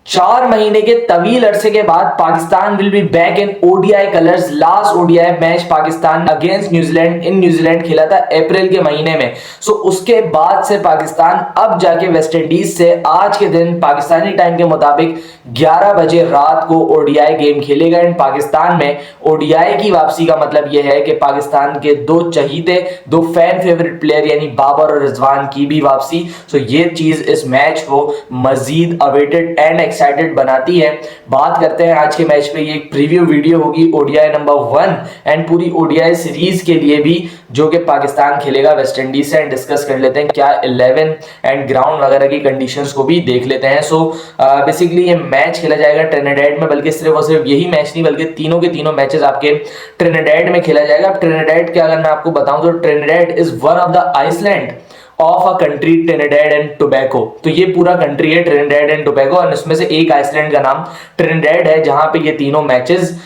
4 महीने के तवील अरसे के बाद Pakistan will be back in ODI colours. Last ODI match Pakistan against New Zealand in New Zealand खेला था अप्रैल के महीने में। सो उसके बाद से पाकिस्तान अब जाके वेस्ट इंडीज से आज के दिन पाकिस्तानी टाइम के मुताबिक 11 बजे रात को ओडीआई गेम खेलेगा। एंड पाकिस्तान में ओडीआई की वापसी का मतलब यह है कि पाकिस्तान के दो चहीते, दो फैन फेवरेट प्लेयर यानी बाबर और रिजवान की भी वापसी। सो ये चीज इस मैच को मजीद अवेटेड एंड एक्साइटेड बनाती है। बात करते हैं आज के मैच पे। ये एक प्रीव्यू वीडियो होगी ओडीआई नंबर 1 एंड पूरी ओडीआई सीरीज के लिए भी जो कि पाकिस्तान खेलेगा वेस्ट इंडीज से। एंड डिस्कस कर लेते हैं क्या 11 एंड ग्राउंड वगैरह की कंडीशंस को भी देख लेते हैं। सो बेसिकली ये मैच खेला जाएगा ट्रिनिडेड में, बल्कि सिर्फ और सिर्फ यही मैच नहीं बल्कि तीनों के तीनों मैचेस आपके ट्रिनिडेड में खेला जाएगा। अब ट्रिनिडेड के अगर मैं आपको बताऊं तो Trinidad is one of the island of a country Trinidad and Tobago. तो ये पूरा कंट्री है ट्रिनिडेड एंड टोबैगो और इसमें से एक आइसलैंड का नाम ट्रिनिडेड है जहां पे ये तीनों मैचेस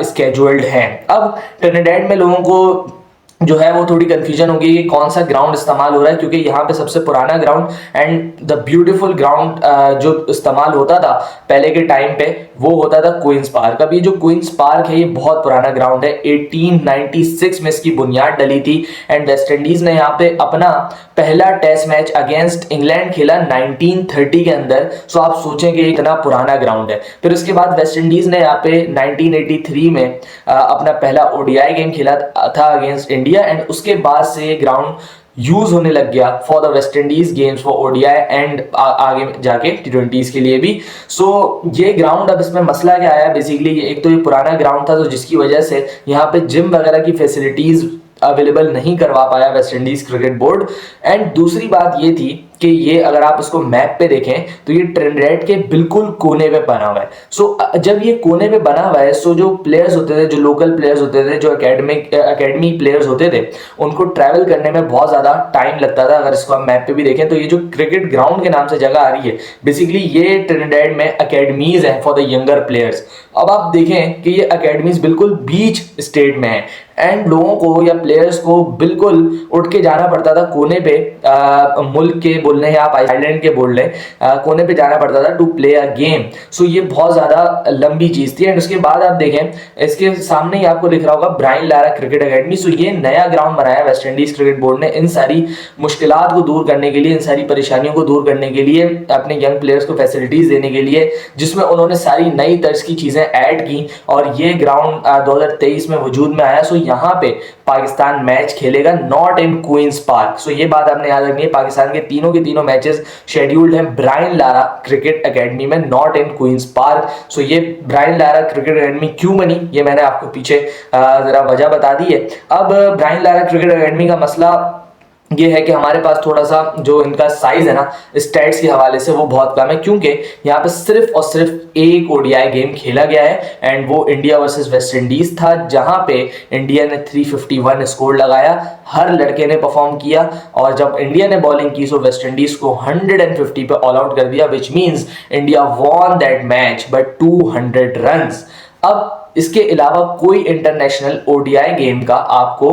स्केड्यूल्ड हैं। अब ट्रिनिडेड में लोगों को जो है वो थोड़ी कंफ्यूजन होगी कि कौन सा ग्राउंड इस्तेमाल हो रहा है, क्योंकि यहाँ पे सबसे पुराना ground and the beautiful ground जो इस्तेमाल होता था पहले के टाइम पे वो होता था क्वींस पार्क। अब ये जो क्वींस पार्क है ये बहुत पुराना ग्राउंड है, 1896 में इसकी बुनियाद डली थी। एंड वेस्ट इंडीज ने यहाँ पे अपना पहला टेस्ट मैच अगेंस्ट इंग्लैंड खेला 1930 के अंदर। सो आप सोचेंगे इतना पुराना ग्राउंड है। फिर उसके बाद वेस्ट इंडीज ने यहाँ पे 1983 में अपना पहला ओडीआई गेम खेला था अगेंस्ट इंडिया। एंड उसके बाद से ये ग्राउंड यूज होने लग गया for the West Indies games for ODI and आगे जाके टी20 के लिए भी। सो ये ग्राउंड, अब इसमें मसला क्या आया बेसिकली, एक तो ये पुराना ग्राउंड था तो जिसकी वजह से यहाँ पे जिम वगैरह की फैसिलिटीज अवेलेबल नहीं करवा पाया West Indies cricket board. And दूसरी बात ये थी कि ये अगर आप इसको मैप पे देखें तो ये ट्रिनिडेड के बिल्कुल कोने पे बना हुआ है। सो जब ये कोने पे बना हुआ है सो जो प्लेयर्स होते थे, जो लोकल प्लेयर्स होते थे, जो एकेडमी प्लेयर्स होते थे, उनको ट्रैवल करने में बहुत ज़्यादा टाइम लगता था। अगर इसको हम मैप पे भी देखें तो ये जो क्रिकेट ग्राउंड के नाम से जगह आ रही है बेसिकली ये ट्रिनिडेड में अकेडमीज हैं फॉर द यंगर प्लेयर्स। अब आप देखें कि ये अकेडमीज बिल्कुल बीच स्टेट में है एंड लोगों को या प्लेयर्स को बिल्कुल उठ के जाना पड़ता था कोने पे, मुल्क के बोल रहे हैं आप, आइलैंड के बोल रहे हैं, कोने पे जाना पड़ता था टू प्ले अ गेम। सो ये बहुत ज़्यादा लंबी चीज़ थी। एंड उसके बाद आप देखें इसके सामने ही आपको दिख रहा होगा ब्रायन लारा क्रिकेट अकेडमी। सो ये नया ग्राउंड बनाया वेस्ट इंडीज क्रिकेट बोर्ड ने इन सारी मुश्किलात को दूर करने के लिए, इन सारी परेशानियों को दूर करने के लिए, अपने यंग प्लेयर्स को फैसिलिटीज़ देने के लिए, जिसमें उन्होंने सारी नई तर्ज की चीज़ें ऐड की और ये ग्राउंड 2023 में वजूद में आया। सो यहाँ पे पाकिस्तान मैच खेलेगा नॉट इन क्वींस पार्क। सो ये बात आपने याद रखनी है, पाकिस्तान के तीनों मैचेस शेड्यूल्ड हैं ब्रायन लारा क्रिकेट एकेडमी में, नॉट इन क्वींस पार्क। सो ये ब्रायन लारा क्रिकेट एकेडमी क्यों बनी ये मैंने आपको पीछे जरा वजह बता दी है। अब ब्रायन लारा क्रिकेट एकेडमी का मसला ये है कि हमारे पास थोड़ा सा जो इनका साइज है ना स्टैट्स के हवाले से वो बहुत कम है, क्योंकि यहाँ पे सिर्फ और सिर्फ एक ओडीआई गेम खेला गया है एंड वो इंडिया वर्सेस वेस्ट इंडीज था जहाँ पे इंडिया ने 351 स्कोर लगाया, हर लड़के ने परफॉर्म किया और जब इंडिया ने बॉलिंग की तो वेस्ट इंडीज को 150 पे ऑल आउट कर दिया, which means India won that match by 200 runs. अब इसके अलावा कोई इंटरनेशनल ओडीआई गेम का आपको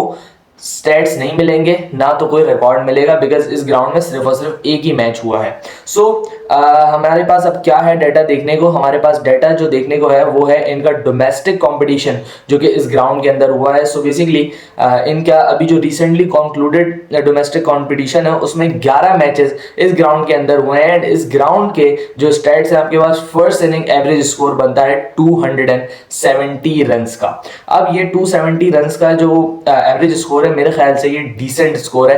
स्टैट्स नहीं मिलेंगे, ना तो कोई रिकॉर्ड मिलेगा, बिकॉज इस ग्राउंड में सिर्फ और सिर्फ एक ही मैच हुआ है। सो हमारे पास अब क्या है डाटा देखने को, हमारे पास डाटा जो देखने को है वो है इनका डोमेस्टिक कंपटीशन जो कि इस ग्राउंड के अंदर हुआ है। सो बेसिकली इनका अभी जो रिसेंटली कंक्लूडेड डोमेस्टिक कंपटीशन है उसमें 11 मैचेस इस ग्राउंड के अंदर हुए हैं एंड इस ग्राउंड के जो स्टैट्स हैं आपके पास फर्स्ट इनिंग एवरेज स्कोर बनता है 270 रन्स का। अब ये 270 रन्स का जो एवरेज स्कोर है मेरे ख्याल से ये डिसेंट स्कोर है।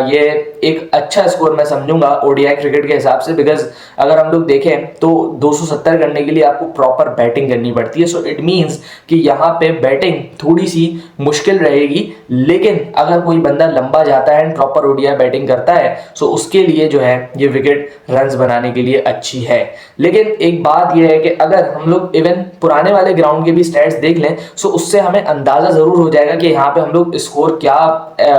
ये एक अच्छा स्कोर मैं समझूंगा ओडीआई क्रिकेट के हिसाब से, बिकॉज अगर हम लोग देखें तो 270 करने के लिए आपको प्रॉपर बैटिंग करनी पड़ती है। सो इट मीन्स कि यहाँ पे बैटिंग थोड़ी सी मुश्किल रहेगी, लेकिन अगर कोई बंदा लंबा जाता है एंड प्रॉपर ओडीआई बैटिंग करता है सो उसके लिए जो है ये विकेट रन्स बनाने के लिए अच्छी है। लेकिन एक बात यह है कि अगर हम लोग इवन पुराने वाले ग्राउंड के भी स्टैट्स देख लें सो उससे हमें अंदाजा जरूर हो जाएगा कि यहाँ पे हम लोग स्कोर क्या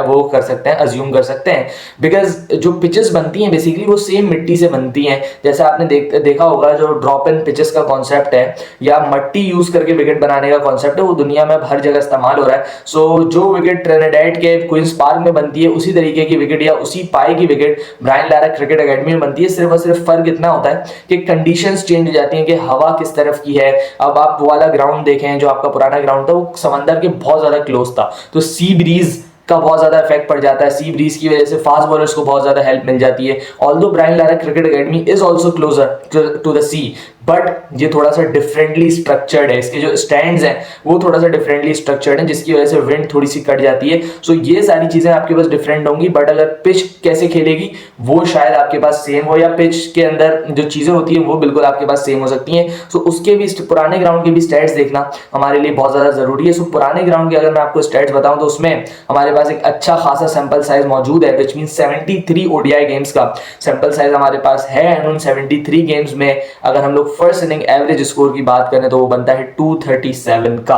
वो कर सकते हैं, अज्यूम कर सकते हैं, बिकॉज जो पिचेस बनती हैं बेसिकली वो सेम मिट्टी से बनती बनती हैं। जैसे आपने देखा होगा जो ड्रॉप इन पिचेस का कॉन्सेप्ट है या मट्टी यूज करके विकेट बनाने का कॉन्सेप्ट है, वो दुनिया में हर जगह इस्तेमाल हो रहा है। सो जो विकेट ट्रिनिडेड के क्वींस पार्क में बनती है उसी तरीके की विकेट या उसी पाए की wicket Brian Lara cricket academy में बनती है। सिर्फ और सिर्फ फर्क इतना होता है कि कंडीशंस चेंज हो जाती हैं कि हवा किस तरफ की है। अब आप वो वाला ग्राउंड देखें जो आपका पुराना ग्राउंड था, वो समंदर के बहुत ज्यादा क्लोज था, तो सी ब्रीज का बहुत ज्यादा इफेक्ट पड़ जाता है। सी ब्रीज की वजह से फास्ट बॉलर्स को बहुत ज्यादा हेल्प मिल जाती है। Although Brian Lara cricket academy is also closer to the sea, but ये थोड़ा सा डिफरेंटली स्ट्रक्चर्ड है। इसके जो स्टैंड्स हैं वो थोड़ा सा डिफरेंटली स्ट्रक्चर्ड है, जिसकी वजह से विंड थोड़ी सी कट जाती है। सो ये सारी चीजें आपके पास डिफरेंट होंगी, बट अगर पिच कैसे खेलेगी वो शायद आपके पास सेम हो, या पिच के अंदर जो चीजें होती है वो बिल्कुल आपके पास सेम हो सकती हैं। सो उसके भी पुराने ग्राउंड के भी स्टैट्स देखना हमारे लिए बहुत ज्यादा जरूरी है। सो पुराने ग्राउंड के अगर मैं आपको स्टैट्स बताऊं तो उसमें हमारे पास एक अच्छा खासा सैंपल साइज मौजूद है, विच मीन 73 ओडीआई गेम्स का सैंपल साइज हमारे पास है। एंड उन 73 गेम्स में अगर हम लोग फर्स्ट इनिंग एवरेज स्कोर की बात करें तो वो बनता है 237 का।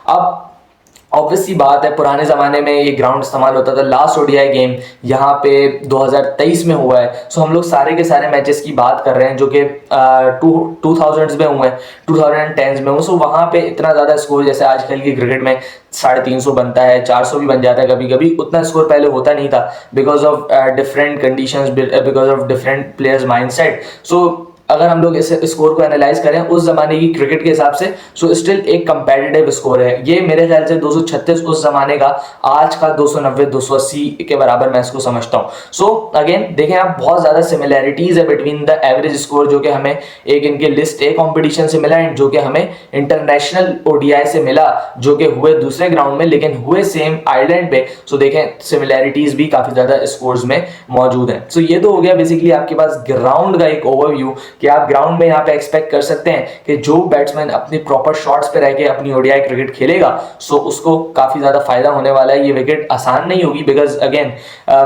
अब ऑब्वियस सी बात है, पुराने जमाने में ये ग्राउंड इस्तेमाल होता था। लास्ट ओडीआई गेम यहाँ पे 2023 में हुआ है। सो हम लोग सारे के सारे मैचेस की बात कर रहे हैं जो कि 2000s में हुए हैं, 2010s में हुए। सो वहाँ पे इतना ज़्यादा स्कोर, जैसे आजकल की क्रिकेट में 350 बनता है, 400 भी बन जाता है कभी कभी, उतना स्कोर पहले होता नहीं था because of different conditions, because of different players mindset. So अगर हम लोग इस स्कोर को एनालाइज करें उस जमाने की क्रिकेट के हिसाब से, सो स्टिल एक कंपेटिटिव स्कोर है ये। मेरे ख्याल से 236 उस जमाने का, आज का 290 280 के बराबर मैं इसको समझता हूँ। सो अगेन देखें आप, बहुत ज्यादा सिमिलैरिटीज है बिटवीन द एवरेज स्कोर जो कि हमें एक इनके लिस्ट ए कॉम्पिटिशन से मिला एंड जो कि हमें इंटरनेशनल ओडीआई से मिला, जो कि हुए दूसरे ग्राउंड में लेकिन हुए सेम आइलैंड पे। सो देखें सिमिलैरिटीज भी काफी ज्यादा स्कोर्स में मौजूद है। सो ये तो हो गया बेसिकली आपके पास ग्राउंड का एक ओवरव्यू कि आप ग्राउंड में यहाँ पे एक्सपेक्ट कर सकते हैं कि जो बैट्समैन अपनी प्रॉपर शॉट्स पे रह के अपनी ओडीआई क्रिकेट खेलेगा सो उसको काफी ज्यादा फायदा होने वाला है। ये विकेट आसान नहीं होगी बिकॉज अगेन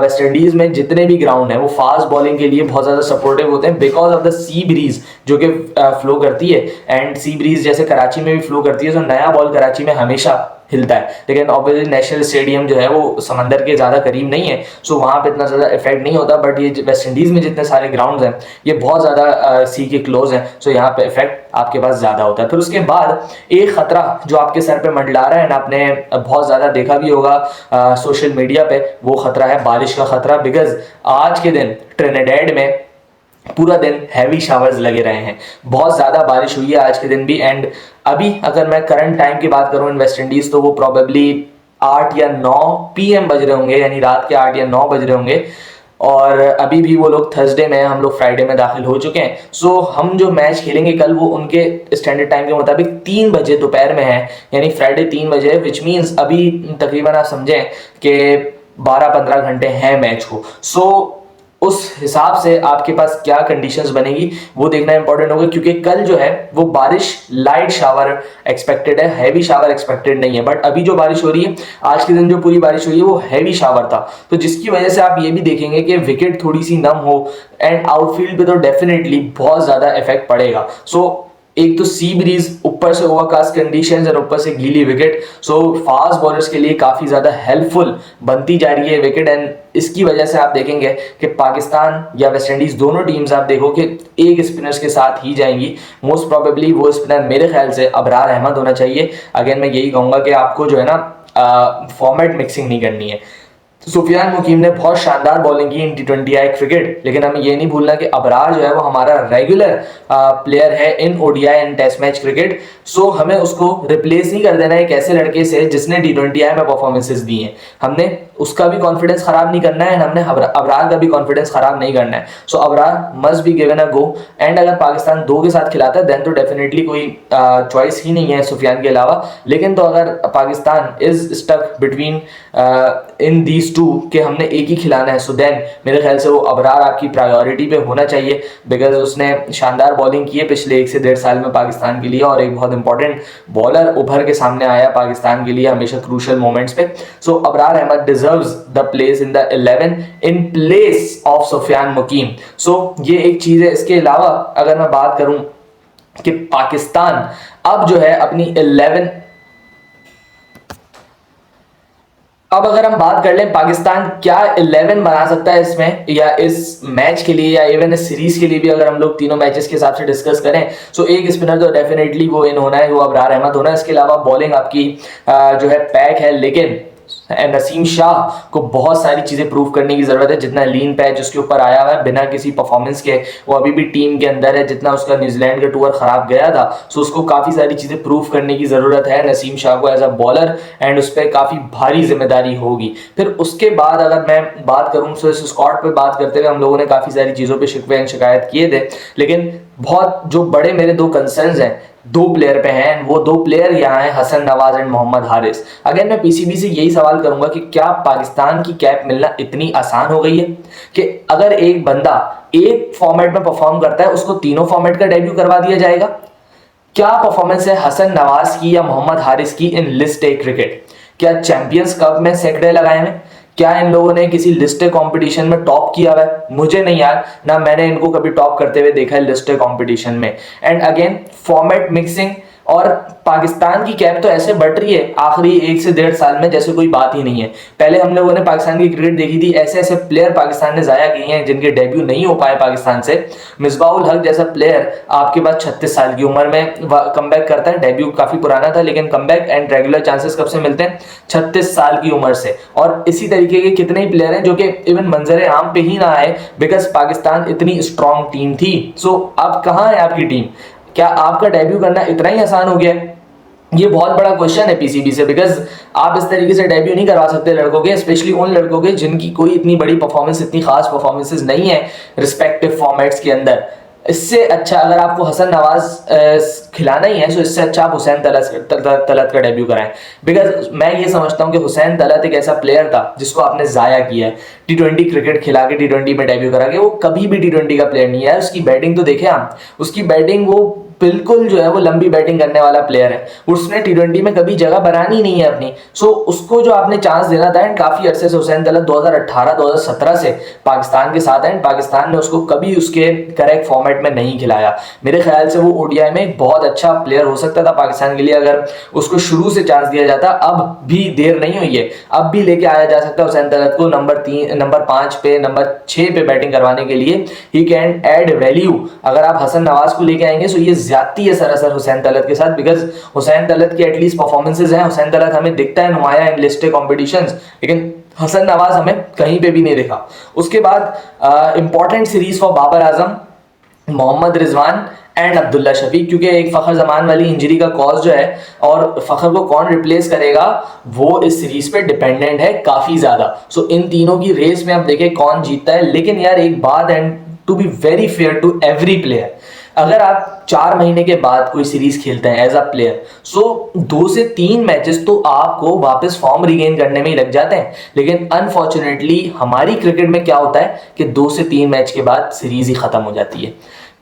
वेस्ट इंडीज में जितने भी ग्राउंड है वो फास्ट बॉलिंग के लिए बहुत ज्यादा सपोर्टिव होते हैं because of the sea breeze जो कि फ्लो करती है। एंड सी ब्रीज जैसे कराची में भी फ्लो करती है, तो नया बॉल कराची में हमेशा हिलता है। लेकिन ऑब्वियसली नेशनल स्टेडियम जो है वो समंदर के ज़्यादा करीब नहीं है, सो वहाँ पे इतना ज़्यादा इफेक्ट नहीं होता। बट ये वेस्ट इंडीज़ में जितने सारे ग्राउंड्स हैं ये बहुत ज़्यादा सी के क्लोज हैं, सो यहाँ पे इफेक्ट आपके पास ज़्यादा होता है। फिर उसके बाद एक खतरा जो आपके सर पे मंडला रहा है ना, आपने बहुत ज़्यादा देखा भी होगा सोशल मीडिया पे, वो खतरा है बारिश का खतरा। बिकॉज आज के दिन ट्रिनिडेड में पूरा दिन हैवी शावर्स लगे रहे हैं, बहुत ज़्यादा बारिश हुई है आज के दिन भी। एंड अभी अगर मैं करंट टाइम की बात करूं इन वेस्ट इंडीज़, तो वो प्रॉबेबली 8 या 9 PM बज रहे होंगे, यानी रात के 8 या 9 बज रहे होंगे। और अभी भी वो लोग थर्सडे में, हम लोग फ्राइडे में दाखिल हो चुके हैं। सो हम जो मैच खेलेंगे कल वो उनके स्टैंडर्ड टाइम के मुताबिक 3 बजे दोपहर में है, यानी फ्राइडे 3 बजे, विच मीन्स अभी तकरीबन आप समझें कि 12-15 घंटे हैं मैच को। सो उस हिसाब से आपके पास क्या कंडीशंस बनेगी वो देखना इंपॉर्टेंट होगा, क्योंकि कल जो है वो बारिश लाइट शावर एक्सपेक्टेड है, हैवी शावर एक्सपेक्टेड नहीं है। बट अभी जो बारिश हो रही है, आज के दिन जो पूरी बारिश हुई है वो हैवी शावर था, तो जिसकी वजह से आप ये भी देखेंगे कि विकेट थोड़ी सी नम हो एंड आउटफील्ड पे तो डेफिनेटली बहुत ज्यादा इफेक्ट पड़ेगा। सो एक तो सी ब्रीज, ऊपर से ओवरकास्ट कंडीशंस और ऊपर से गीली विकेट, सो फास्ट बॉलर्स के लिए काफी ज्यादा हेल्पफुल बनती जा रही है विकेट। एंड इसकी वजह से आप देखेंगे कि पाकिस्तान या वेस्ट इंडीज दोनों टीम्स आप देखो कि एक स्पिनर्स के साथ ही जाएंगी। मोस्ट प्रोबेबली वो स्पिनर मेरे ख्याल से अबरार अहमद होना चाहिए। अगेन मैं यही कहूंगा कि आपको जो है ना फॉर्मेट मिक्सिंग नहीं करनी है। सुफियान मुकीम ने बहुत शानदार बॉलिंग की इन T20I क्रिकेट, लेकिन हमें ये नहीं भूलना कि अबरार जो है वो हमारा रेगुलर प्लेयर है in ODI and test match cricket. So हमें उसको रिप्लेस नहीं कर देना है एक ऐसे लड़के से जिसने T20I में परफॉर्मेंसेस दी हैं। हमने उसका भी कॉन्फिडेंस खराब नहीं करना है, हमने अबरार का भी कॉन्फिडेंस खराब नहीं करना है। So Abrar must be given a go. And अगर पाकिस्तान 2 के साथ खिलाता है देन तो डेफिनेटली कोई चॉइस ही नहीं है सुफियान के अलावा। लेकिन तो अगर Pakistan is stuck between in these two कि हमने एक ही खिलाना है, सो देन मेरे ख्याल से वो अबरार आपकी प्रायोरिटी पे होना चाहिए। बिकॉज उसने शानदार बॉलिंग की है पिछले 1 से 1.5 साल में पाकिस्तान के लिए, और एक बहुत इंपॉर्टेंट बॉलर उभर के सामने आया पाकिस्तान के लिए हमेशा क्रूशल मोमेंट्स पे। So Abrar Ahmed deserves the place in the 11 in place of Sufiyan Muqeem. So ये एक चीज है। इसके अलावा अगर मैं बात करूं कि पाकिस्तान अब जो है अपनी 11 अब अगर हम बात कर लें पाकिस्तान क्या 11 बना सकता है इसमें या इस मैच के लिए या इवन इस सीरीज के लिए भी, अगर हम लोग तीनों मैचेस के हिसाब से डिस्कस करें, सो एक स्पिनर तो डेफिनेटली वो इन होना है, वो अबरार अहमद होना है। इसके अलावा बॉलिंग आपकी जो है पैक है, लेकिन नसीम शाह को बहुत सारी चीजें प्रूव करने की जरूरत है। जितना लीन पैच उसके ऊपर आया हुआ है बिना किसी परफॉर्मेंस के, वो अभी भी टीम के अंदर है। जितना उसका न्यूजीलैंड का टूर खराब गया था, सो उसको काफी सारी चीजें प्रूव करने की जरूरत है नसीम शाह को एज अ बॉलर, एंड उस पर काफी भारी जिम्मेदारी होगी। फिर उसके बाद अगर मैं बात करूं तो इस स्क्वाड पे बात करते हुए हम लोगों ने काफी सारी चीजों पे शिकवे एंड शिकायत किए थे, लेकिन बहुत जो बड़े मेरे दो कंसर्न्स हैं दो प्लेयर पे हैं, वो दो प्लेयर यहाँ हैं हसन नवाज एंड मोहम्मद हारिस। अगर मैं पीसीबी से यही सवाल करूंगा कि क्या पाकिस्तान की कैप मिलना इतनी आसान हो गई है कि अगर एक बंदा एक फॉर्मेट में परफॉर्म करता है उसको तीनों फॉर्मेट का डेब्यू करवा दिया जाएगा? क्या परफॉर्मेंस है हसन नवाज की या मोहम्मद हारिस की इन लिस्ट ए क्रिकेट? क्या चैंपियंस कप में सैकड़े लगाए हैं? क्या इन लोगों ने किसी लिस्टेड कंपटीशन में टॉप किया हुआ है? मुझे नहीं यार, ना मैंने इनको कभी टॉप करते हुए देखा है लिस्टेड कंपटीशन में। एंड अगेन फॉर्मेट मिक्सिंग, और पाकिस्तान की कैप तो ऐसे बढ़ रही है आखिरी 1 से 1.5 साल में जैसे कोई बात ही नहीं है। पहले हम लोगों ने पाकिस्तान की क्रिकेट देखी थी, ऐसे ऐसे प्लेयर पाकिस्तान ने जाया किए हैं जिनके डेब्यू नहीं हो पाए पाकिस्तान से। मिसबाउल हक जैसा प्लेयर आपके पास 36 साल की उम्र में कमबैक करता है, डेब्यू काफी पुराना था लेकिन कमबैक एंड रेगुलर चांसेस कब से मिलते हैं? 36 साल की उम्र से। और इसी तरीके के कितने ही प्लेयर हैं जो कि इवन मंजर आम पे ही ना आए बिकॉज पाकिस्तान इतनी स्ट्रॉन्ग टीम थी। सो अब कहां है आपकी टीम? क्या आपका डेब्यू करना इतना ही आसान हो गया है? ये बहुत बड़ा क्वेश्चन है पीसीबी से, बिकॉज आप इस तरीके से डेब्यू नहीं करवा सकते लड़कों के, स्पेशली उन लड़कों के जिनकी कोई इतनी बड़ी परफॉर्मेंस, इतनी खास परफॉर्मेंसेस नहीं है रिस्पेक्टिव फॉर्मेट्स के अंदर। इससे अच्छा अगर आपको हसन नवाज खिलाना ही है तो इससे अच्छा आप हुसैन तलत का डेब्यू कराएं। बिकॉज मैं ये समझता हूं कि हुसैन तलत एक ऐसा प्लेयर था जिसको आपने जाया किया है। T20 क्रिकेट खिला के T20 में डेब्यू करा के, वो कभी भी T20 का प्लेयर नहीं है। उसकी बैटिंग तो देखें आप, उसकी बैटिंग वो बिल्कुल जो है वो लंबी बैटिंग करने वाला प्लेयर है। उसने T20 में कभी जगह बनानी नहीं है अपनी। सो उसको जो आपने चांस देना था, एंड काफी अरसे से हुसैन तलत 2018-2017 से पाकिस्तान के साथ है, एंड पाकिस्तान ने उसको कभी उसके करेक्ट फॉर्मेट में नहीं खिलाया। मेरे ख्याल से वो ओडीआई में एक बहुत अच्छा प्लेयर हो सकता था पाकिस्तान के लिए अगर उसको शुरू से चांस दिया जाता। अब भी देर नहीं हुई है, अब भी लेके आया जा सकता है हुसैन तलत को नंबर 5 पे, नंबर 6 पे बैटिंग करवाने के लिए। He can add value. अगर आप हसन नवाज को लेके आएंगे तो ये ज्यादती है सरासर हुसैन तलत के साथ, बिकॉज हुसैन तलत की एटलीस्ट परफॉर्मेंसेज हैं। हुसैन तलत हमें दिखता है नुमाया इन लिस्टेड कॉम्पिटिशंस, लेकिन हसन नवाज हमें कहीं पे भी नहीं दिखा। उसके बाद important series for Babar Azam, Mohammad Rizwan and Abdullah Shafique, क्योंकि एक फखर जमान वाली इंजरी का कॉज जो है और फखर को कौन रिप्लेस करेगा वो इस सीरीज पे डिपेंडेंट है काफी ज्यादा। सो इन तीनों की रेस में अब देखें कौन जीतता है। लेकिन यार एक बात, and to be very fair to every player, अगर आप 4 महीने के बाद कोई सीरीज खेलते हैं एज अ प्लेयर, सो 2 से 3 मैचेस तो आपको वापस फॉर्म रिगेन करने में ही लग जाते हैं। लेकिन अनफॉर्चुनेटली हमारी क्रिकेट में क्या होता है कि 2 से 3 मैच के बाद सीरीज ही खत्म हो जाती है।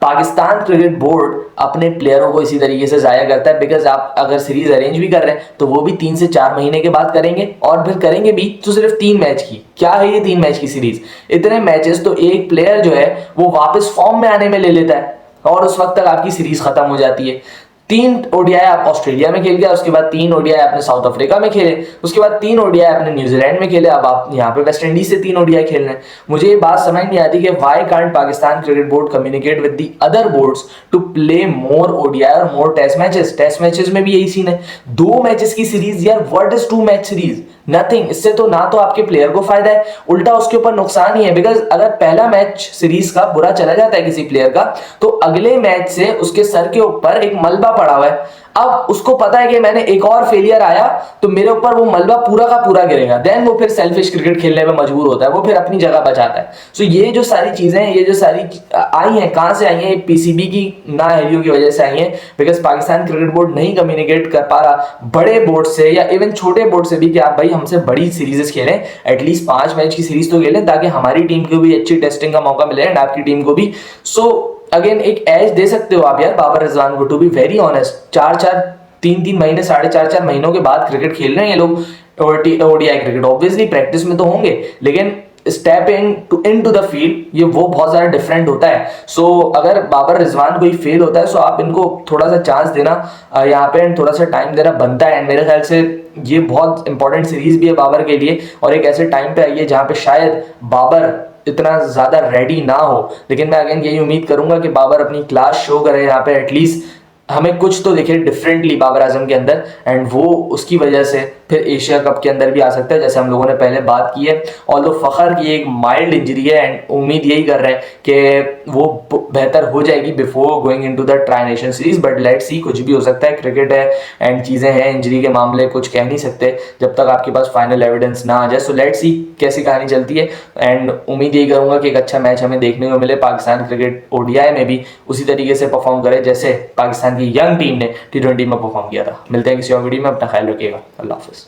पाकिस्तान क्रिकेट बोर्ड अपने प्लेयरों को इसी तरीके से जाया करता है, बिकॉज आप अगर सीरीज अरेंज भी कर रहे हैं तो वो भी 3 से 4 महीने के बाद करेंगे, और फिर करेंगे भी तो सिर्फ 3 मैच की। क्या है ये 3 मैच की सीरीज? इतने मैचेस तो एक प्लेयर जो है वो वापस फॉर्म में आने में ले लेता है, और उस वक्त तक आपकी सीरीज खत्म हो जाती है। 3 ओडीआई आप ऑस्ट्रेलिया में खेल गया, उसके बाद 3 ओडीआई आपने साउथ अफ्रीका में खेले, उसके बाद 3 ओडीआई आपने न्यूजीलैंड में खेले, अब आप यहाँ पे वेस्ट इंडीज से 3 ओडीआई खेल रहे हैं। मुझे ये बात समझ नहीं आती कि why can't Pakistan cricket board communicate with the other boards to play more ODI और more test matches. Test matches में भी यही सीन है, 2 मैचेस की सीरीज। यार what is 2 match series? Nothing. इससे तो ना तो आपके प्लेयर को फायदा है, उल्टा उसके ऊपर नुकसान ही है। बिकॉज अगर पहला मैच सीरीज का बुरा चला जाता है किसी प्लेयर का, तो अगले मैच से उसके सर के ऊपर एक मलबा पड़ा हुआ है। अब उसको पता है कि मैंने एक और फेलियर आया तो मेरे ऊपर वो मलबा पूरा का पूरा गिरेगा, देन वो फिर सेल्फिश क्रिकेट खेलने में मजबूर होता है, वो फिर अपनी जगह बचाता है। सो ये जो सारी चीजें हैं, ये जो सारी आई हैं, कहां से आई हैं? पीसीबी की नाअहलियों की वजह से आई हैं, बिकॉज पाकिस्तान क्रिकेट बोर्ड नहीं कम्युनिकेट कर पा रहा बड़े बोर्ड से या इवन छोटे बोर्ड से भी कि आप भाई हमसे बड़ी सीरीजेस खेलें, एटलीस्ट 5 मैच की सीरीज तो खेलें, ताकि हमारी टीम को भी अच्छी टेस्टिंग का मौका मिले एंड आपकी टीम को भी। सो अगेन एक एज दे सकते हो आप यार बाबर रिजवान को, टू बी वेरी ऑनेस्ट। 3 महीने, 4.5 महीनों के बाद क्रिकेट खेल रहे हैं ये लोग ओडीआई क्रिकेट। ऑब्वियसली प्रैक्टिस में तो होंगे, लेकिन स्टेप इनटू द फील्ड ये वो बहुत ज्यादा डिफरेंट होता है। सो अगर बाबर रिजवान कोई फेल होता है, सो आप इनको थोड़ा सा चांस देना यहाँ पे, थोड़ा सा टाइम देना बनता है। एंड मेरे ख्याल से ये बहुत इंपॉर्टेंट सीरीज भी है बाबर के लिए, और एक ऐसे टाइम पे आई है जहाँ पे शायद बाबर इतना ज़्यादा रेडी ना हो, लेकिन मैं अगेन यही उम्मीद करूंगा कि बाबर अपनी क्लास शो करे यहाँ पे, एटलीस्ट हमें कुछ तो दिखे डिफरेंटली बाबर आजम के अंदर, एंड वो उसकी वजह से फिर एशिया कप के अंदर भी आ सकता है, जैसे हम लोगों ने पहले बात की है। ऑल्दो फखर की एक माइल्ड इंजरी है, एंड उम्मीद यही कर रहे हैं कि वो बेहतर हो जाएगी before going into the tri nation series, but let's see, कुछ भी हो सकता है, क्रिकेट है एंड चीज़ें हैं, इंजरी के मामले कुछ कह नहीं सकते जब तक आपके पास फाइनल एविडेंस ना आ जाए। सो लेट्स सी कैसी कहानी चलती है, एंड उम्मीद यही करूंगा कि एक अच्छा मैच हमें देखने को मिले, पाकिस्तान क्रिकेट ओडीआई में भी उसी तरीके से परफॉर्म करे जैसे पाकिस्तान की यंग टीम ने T20 में परफॉर्म किया था। मिलते हैं किसी और वीडियो में, अपना ख्याल रखिएगा, अल्लाह हाफिज़।